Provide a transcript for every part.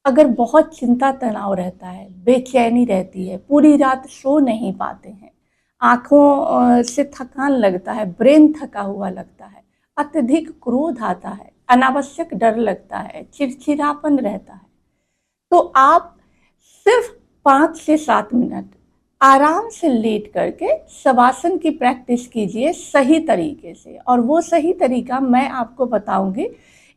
अगर बहुत चिंता तनाव रहता है, बेचैनी रहती है, पूरी रात सो नहीं पाते हैं, आँखों से थकान लगता है, ब्रेन थका हुआ लगता है, अत्यधिक क्रोध आता है, अनावश्यक डर लगता है, चिड़चिड़ापन रहता है, तो आप सिर्फ 5 से 7 मिनट आराम से लेट करके शवासन की प्रैक्टिस कीजिए सही तरीके से। और वो सही तरीका मैं आपको बताऊंगी।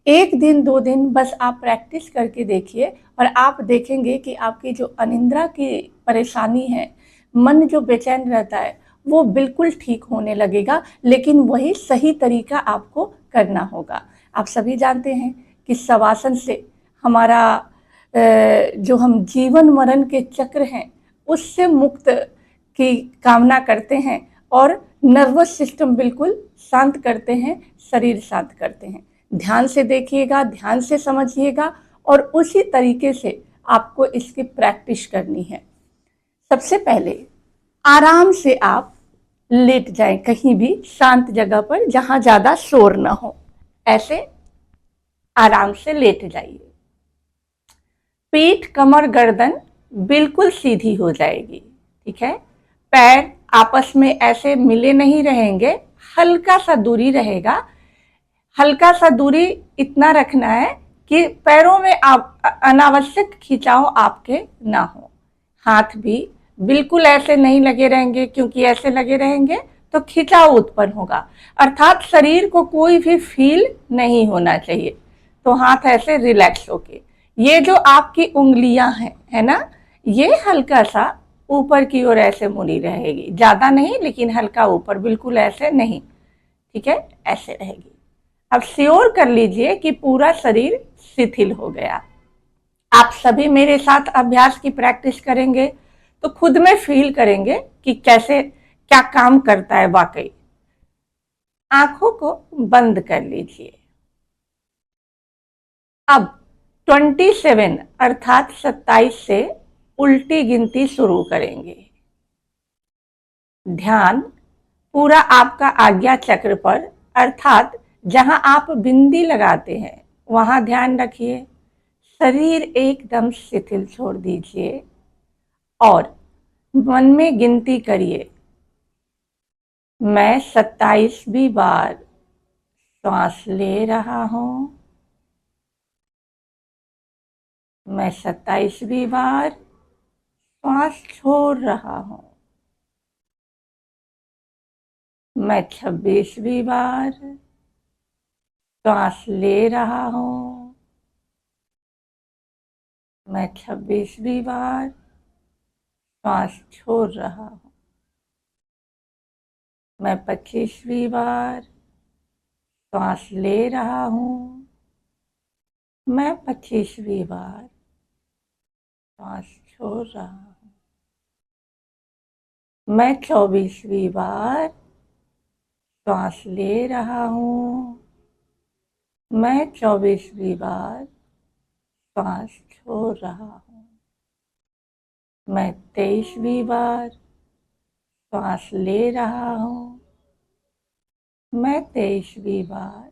1 दिन 2 दिन बस आप प्रैक्टिस करके देखिए और आप देखेंगे कि आपकी जो अनिद्रा की परेशानी है, मन जो बेचैन रहता है, वो बिल्कुल ठीक होने लगेगा। लेकिन वही सही तरीका आपको करना होगा। आप सभी जानते हैं कि शवासन से हमारा जो हम जीवन मरण के चक्र हैं उससे मुक्त की कामना करते हैं और नर्वस सिस्टम बिल्कुल शांत करते हैं, शरीर शांत करते हैं। ध्यान से देखिएगा, ध्यान से समझिएगा और उसी तरीके से आपको इसकी प्रैक्टिस करनी है। सबसे पहले आराम से आप लेट जाएं कहीं भी शांत जगह पर जहां ज्यादा शोर ना हो। ऐसे आराम से लेट जाइए। पीठ, कमर, गर्दन बिल्कुल सीधी हो जाएगी। ठीक है। पैर आपस में ऐसे मिले नहीं रहेंगे, हल्का सा दूरी रहेगा। हल्का सा दूरी इतना रखना है कि पैरों में आप अनावश्यक खिंचाव आपके ना हो। हाथ भी बिल्कुल ऐसे नहीं लगे रहेंगे, क्योंकि ऐसे लगे रहेंगे तो खिंचाव उत्पन्न होगा, अर्थात शरीर को कोई भी फील नहीं होना चाहिए। तो हाथ ऐसे रिलैक्स होके, ये जो आपकी उंगलियां हैं, है ना, ये हल्का सा ऊपर की ओर ऐसे मुड़ी रहेगी, ज्यादा नहीं लेकिन हल्का ऊपर, बिल्कुल ऐसे नहीं। ठीक है, ऐसे रहेगी। अब श्योर कर लीजिए कि पूरा शरीर शिथिल हो गया। आप सभी मेरे साथ अभ्यास की प्रैक्टिस करेंगे तो खुद में फील करेंगे कि कैसे क्या काम करता है वाकई। आंखों को बंद कर लीजिए। अब 27 अर्थात 27 से उल्टी गिनती शुरू करेंगे। ध्यान पूरा आपका आज्ञा चक्र पर, अर्थात जहां आप बिंदी लगाते हैं वहां ध्यान रखिए। शरीर एकदम शिथिल छोड़ दीजिए और मन में गिनती करिए। मैं 27वीं बार श्वास ले रहा हूं। मैं 27वीं बार श्वास छोड़ रहा हूं। मैं 26वीं बार श्वास ले रहा हूं। मैं 26वीं बार श्वास छोड़ रहा हूं। मैं 25वीं बार श्वास ले रहा हूं। मैं 25वीं बार श्वास छोड़ रहा हूं। मैं 24वीं बार श्वास ले रहा हूं। मैं 24वीं बार श्वास छोड़ रहा हूं। मैं 23वीं बार श्वास ले रहा हूं। मैं 23वीं बार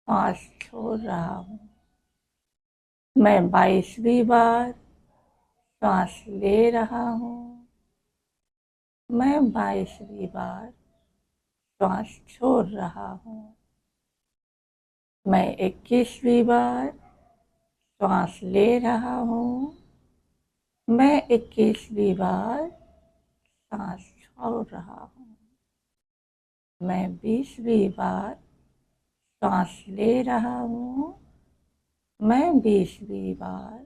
श्वास छोड़ रहा हूं। मैं 22वीं बार श्वास ले रहा हूं। मैं 22वीं बार श्वास छोड़ रहा हूं। मैं 21वीं बार श्वास ले रहा हूं। मैं 21वीं बार सांस छोड़ रहा हूं। मैं 20वीं बार सांस ले रहा हूं। मैं 20वीं बार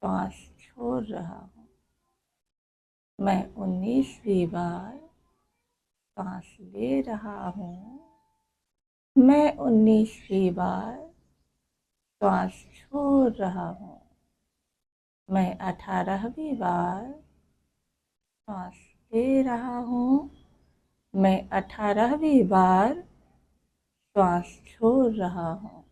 सांस छोड़ रहा हूं। मैं 19वीं बार सांस ले रहा हूं। मैं 19वीं बार सांस छोड़ रहा हूं। मैं 18वीं बार सांस ले रहा हूं। मैं 18वीं बार श्वास छोड़ रहा हूं।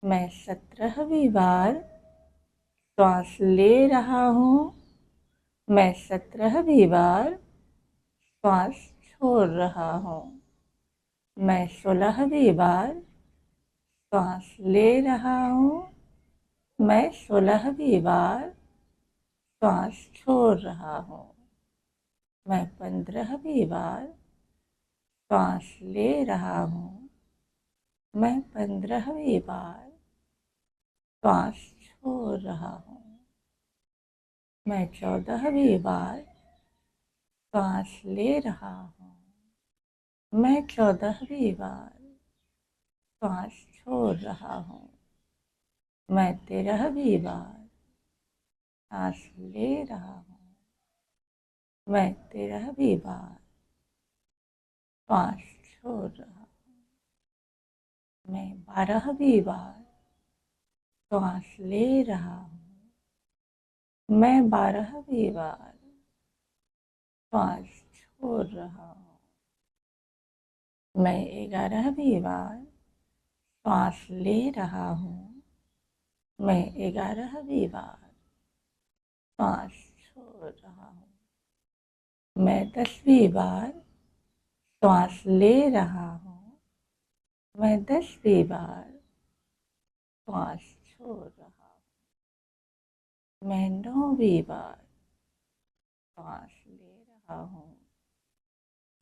मैं 17वीं बार श्वास ले रहा हूं। मैं 17वीं बार श्वास छोड़ रहा हूं। मैं 16वीं बार श्वास ले रहा हूं। मैं 16वीं बार श्वास छोड़ रहा हूँ। मैं 15वीं बार श्वास ले रहा हूँ। मैं 15वीं बार श्वास छोड़ रहा हूँ। मैं 14वीं बार श्वास ले रहा हूँ। मैं 14वीं बार श्वास छोड़ रहा हूँ। मैं 13वीं बार सांस ले रहा हूँ। मैं 13वीं बार श्वास छोड़ रहा हूँ। मैं 12वीं बार श्वास ले रहा हूँ। मैं 12वीं बार श्वास छोड़ रहा हूँ। मैं 11वीं बार श्वास ले रहा हूँ। मैं 11वीं बार श्वास छोड़ रहा हूँ। मैं 10वीं बार श्वास ले रहा हूँ। मैं 10वीं बार श्वास छोड़ रहा हूँ। मैं 9वीं बार श्वास ले रहा हूँ।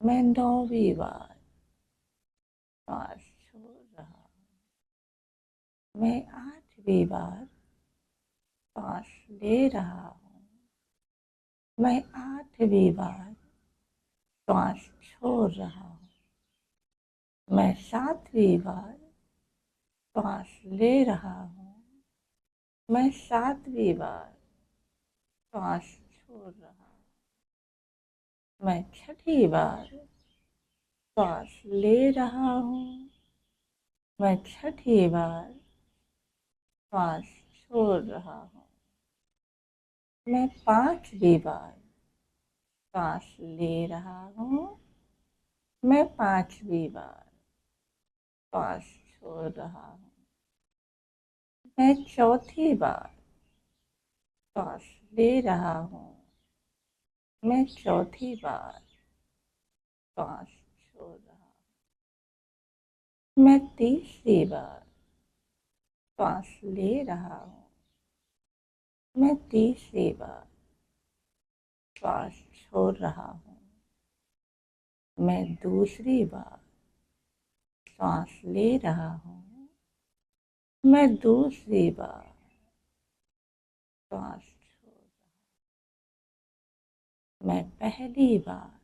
मैं 9वीं बार श्वास छोड़ रहा हूँ। मैं 8वीं बार श्वास ले रहा हूँ। मैं 8वीं बार श्वास छोड़ रहा हूँ। मैं 7वीं बार श्वास ले रहा हूँ। मैं 7वीं बार श्वास छोड़ रहा हूँ। मैं 6ठी बार श्वास ले रहा हूँ। मैं 6ठी बार श्वास छोड़ रहा हूँ। मैं 5वीं बार श्वास ले रहा हूँ। मैं 5वीं बार श्वास छोड़ रहा हूँ। मैं 4थी बार श्वास ले रहा हूँ। मैं 4थी बार श्वास छोड़ रहा हूँ। मैं 3री बार श्वास ले रहा हूँ। मैं 3री बार श्वास छोड़ रहा हूँ। मैं 2री बार श्वास ले रहा हूँ। मैं 2री बार श्वास छोड़ रहा हूँ। मैं पहली बार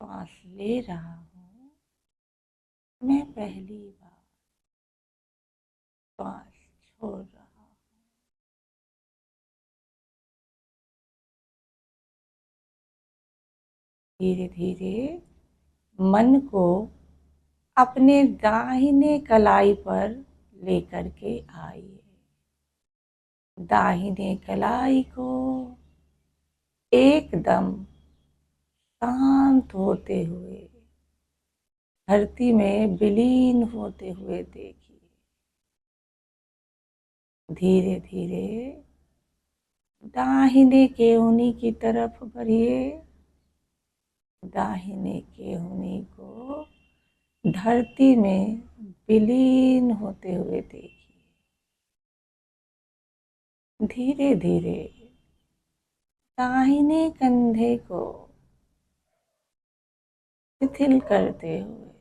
श्वास ले रहा हूँ। मैं पहली बार श्वास छोड़ रहा हूँ। धीरे धीरे मन को अपने दाहिने कलाई पर लेकर के आइए। दाहिने कलाई को एकदम शांत होते हुए धरती में विलीन होते हुए देखिए। धीरे धीरे दाहिने केहूनी की तरफ बढ़िए। दाहिने केहूनी को धरती में विलीन होते हुए देखिए। धीरे धीरे दाहिने कंधे को शिथिल करते हुए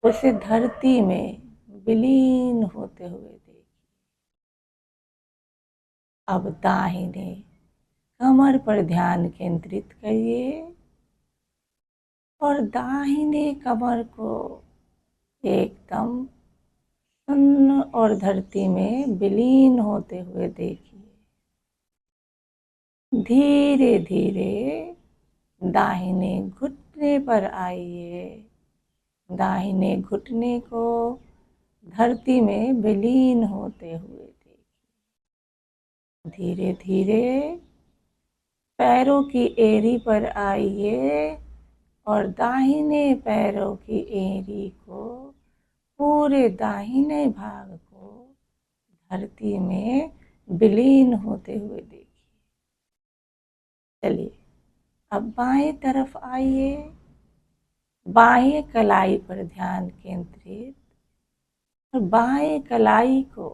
उसे धरती में विलीन होते हुए देखिए। अब दाहिने कमर पर ध्यान केंद्रित करिए और दाहिने कमर को एकदम शून्य और धरती में विलीन होते हुए देखिए। धीरे धीरे दाहिने घुटने पर आइए। दाहिने घुटने को धरती में विलीन होते हुए देखिए। धीरे धीरे पैरों की एड़ी पर आइए और दाहिने पैरों की एड़ी को पूरे दाहिने भाग को धरती में विलीन होते हुए देखिए। चलिए अब बाएं तरफ आइए। बाएं कलाई पर ध्यान केंद्रित और बाएं कलाई को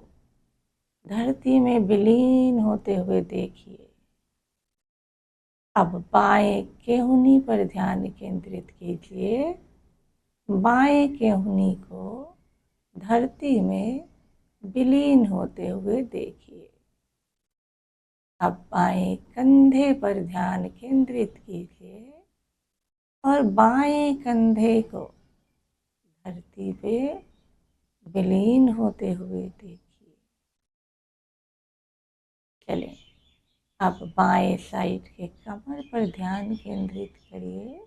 धरती में विलीन होते हुए देखिए। अब बाएं केहूनी पर ध्यान केंद्रित कीजिए। बाएं केहूनी को धरती में विलीन होते हुए देखिए। अब बाएं कंधे पर ध्यान केंद्रित कीजिए और बाएं कंधे को धरती पे विलीन होते हुए देखिए। चलें, अब बाएं साइड के कमर पर ध्यान केंद्रित करिए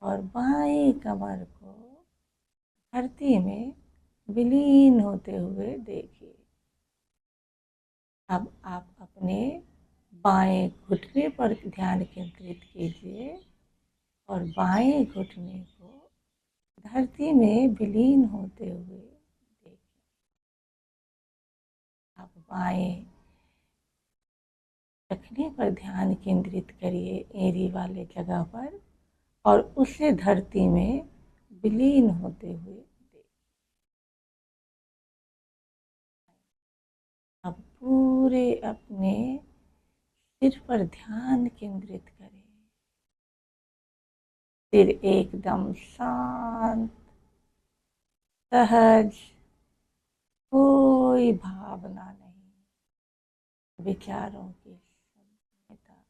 और बाएं कमर को धरती में विलीन होते हुए देखिए। अब आप अपने बाएं घुटने पर ध्यान केंद्रित कीजिए और बाएं घुटने को धरती में विलीन होते हुए देखिए। अब बाएं रखने पर ध्यान केंद्रित करिए एड़ी वाले जगह पर और उसे धरती में विलीन होते हुए देखिए। अब पूरे अपने सिर पर ध्यान केंद्रित करें। सिर एकदम शांत, सहज, कोई भावना नहीं, विचारों की शून्यता।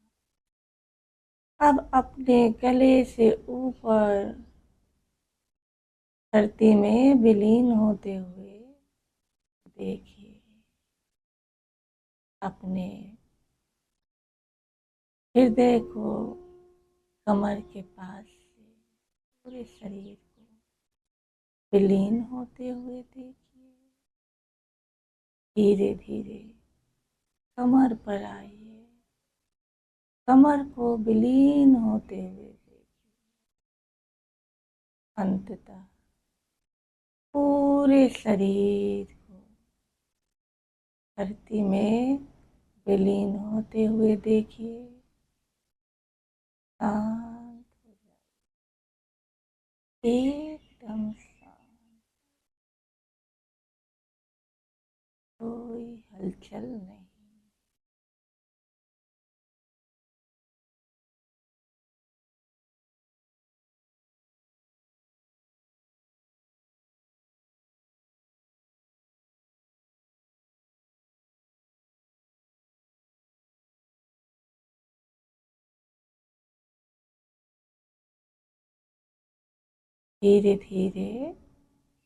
अब अपने गले से ऊपर धरती में विलीन होते हुए देखिए। अपने हृदय को कमर के पास से पूरे शरीर को विलीन होते हुए देखिए। धीरे धीरे कमर पर आइए, कमर को विलीन होते हुए देखिए। अंततः पूरे शरीर को धरती में विलीन होते हुए देखिए। शांत हो जाए, एकदम शांत, कोई हलचल नहीं। धीरे धीरे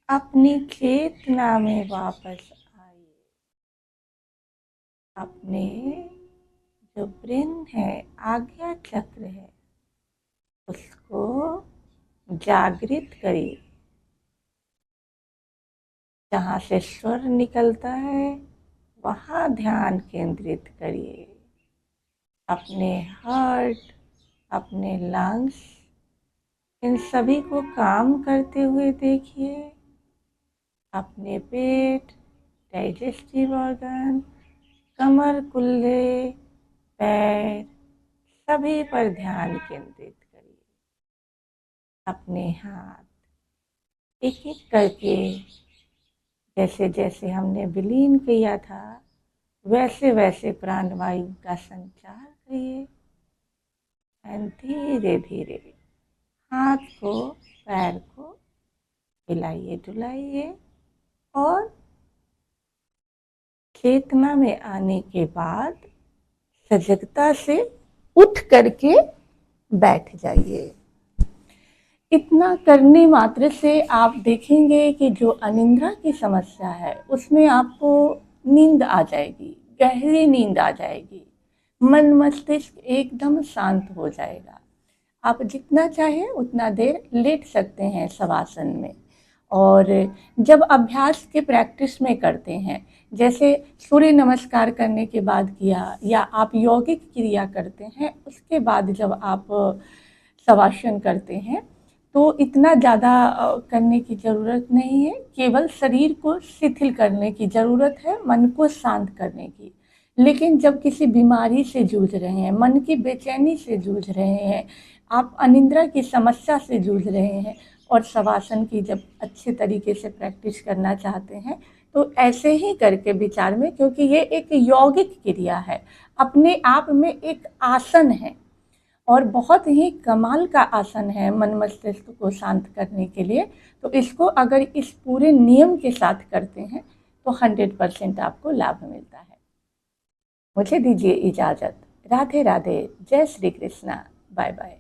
अपनी चेतना में वापस आइए। अपने जो ब्रेन है, आज्ञा चक्र है, उसको जागृत करिए। जहाँ से स्वर निकलता है वहाँ ध्यान केंद्रित करिए। अपने हार्ट, अपने लंग्स, इन सभी को काम करते हुए देखिए। अपने पेट, डाइजेस्टिव ऑर्गन, कमर, कुल्हे, पैर, सभी पर ध्यान केंद्रित करिए। अपने हाथ एक एक करके जैसे जैसे हमने विलीन किया था वैसे वैसे प्राणवायु का संचार करिए। एंड धीरे धीरे हाथ को, पैर को हिलाइए डुलाइए और चेतना में आने के बाद सजगता से उठ करके बैठ जाइए। इतना करने मात्र से आप देखेंगे कि जो अनिद्रा की समस्या है उसमें आपको नींद आ जाएगी, गहरी नींद आ जाएगी, मन मस्तिष्क एकदम शांत हो जाएगा। आप जितना चाहें उतना देर लेट सकते हैं शवासन में। और जब अभ्यास के प्रैक्टिस में करते हैं, जैसे सूर्य नमस्कार करने के बाद किया या आप यौगिक क्रिया करते हैं, उसके बाद जब आप शवासन करते हैं तो इतना ज़्यादा करने की ज़रूरत नहीं है। केवल शरीर को शिथिल करने की ज़रूरत है, मन को शांत करने की। लेकिन जब किसी बीमारी से जूझ रहे हैं, मन की बेचैनी से जूझ रहे हैं, आप अनिद्रा की समस्या से जूझ रहे हैं और शवासन की जब अच्छे तरीके से प्रैक्टिस करना चाहते हैं तो ऐसे ही करके विचार में, क्योंकि ये एक यौगिक क्रिया है, अपने आप में एक आसन है और बहुत ही कमाल का आसन है मन मस्तिष्क को शांत करने के लिए। तो इसको अगर इस पूरे नियम के साथ करते हैं तो 100% आपको लाभ मिलता है। मुझे दीजिए इजाज़त। राधे राधे। जय श्री कृष्णा। Bye bye.